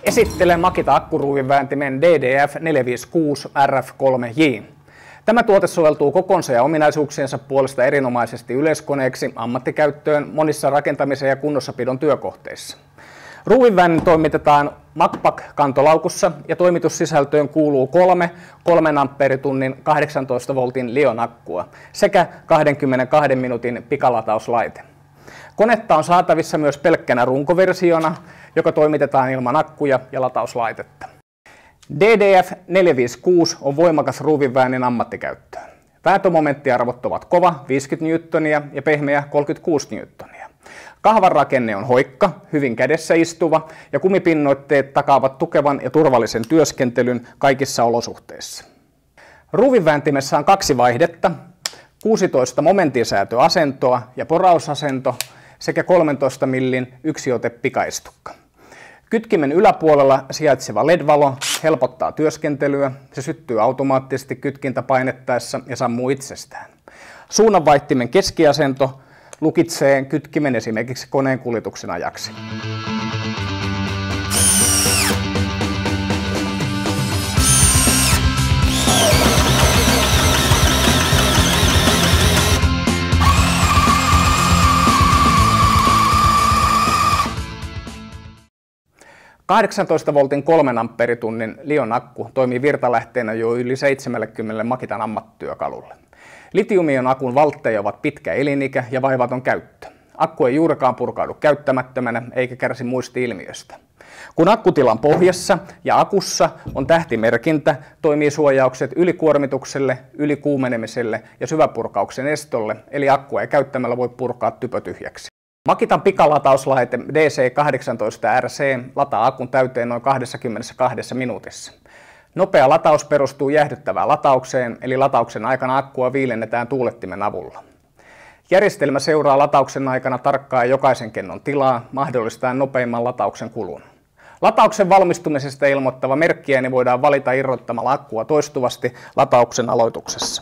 Esittelen Makita akkuruuvinvääntimen DDF456 RF3J. Tämä tuote soveltuu kokonsa ja ominaisuuksiensa puolesta erinomaisesti yleiskoneeksi ammattikäyttöön monissa rakentamisen ja kunnossapidon työkohteissa. Ruuvinväänin toimitetaan Macpac-kantolaukussa ja toimitussisältöön kuuluu 3 ampeeritunnin 18 voltin Li-ion-akkua sekä 22 minuutin pikalatauslaite. Konetta on saatavissa myös pelkkänä runkoversiona, joka toimitetaan ilman akkuja ja latauslaitetta. DDF456 on voimakas ruuvinväännin ammattikäyttöön. Vääntömomenttiarvot ovat kova 50 N ja pehmeä 36 N. Kahvan rakenne on hoikka, hyvin kädessä istuva ja kumipinnoitteet takaavat tukevan ja turvallisen työskentelyn kaikissa olosuhteissa. Ruuvinvääntimessä on 2 vaihdetta, 16 momentisäätöasentoa ja porausasento sekä 13 millin yksiote pikaistukka. Kytkimen yläpuolella sijaitseva LED-valo helpottaa työskentelyä, se syttyy automaattisesti kytkintä painettaessa ja sammuu itsestään. Suunnanvaihtimen keskiasento lukitsee kytkimen esimerkiksi koneen kuljetuksen ajaksi. – 18 voltin 3 ampeeritunnin Li-ion-akku toimii virtalähteenä jo yli 70 Makitan ammattityökalulle. Litium-ion-akun valtteja ovat pitkä elinikä ja vaivaton käyttö. Akku ei juurikaan purkaudu käyttämättömänä eikä kärsi muisti-ilmiöstä. Kun akkutilan pohjassa ja akussa on tähtimerkintä, toimii suojaukset ylikuormitukselle, ylikuumenemiselle ja syväpurkauksen estolle, eli akkua ei käyttämällä voi purkaa typötyhjäksi. Makitan pikalatauslaite DC18RC lataa akun täyteen noin 22 minuutissa. Nopea lataus perustuu jäähdyttävään lataukseen, eli latauksen aikana akkua viilennetään tuulettimen avulla. Järjestelmä seuraa latauksen aikana tarkkaan jokaisen kennon tilaa, mahdollistaen nopeimman latauksen kulun. Latauksen valmistumisesta ilmoittava merkkiääni voidaan valita irrottamalla akkua toistuvasti latauksen aloituksessa.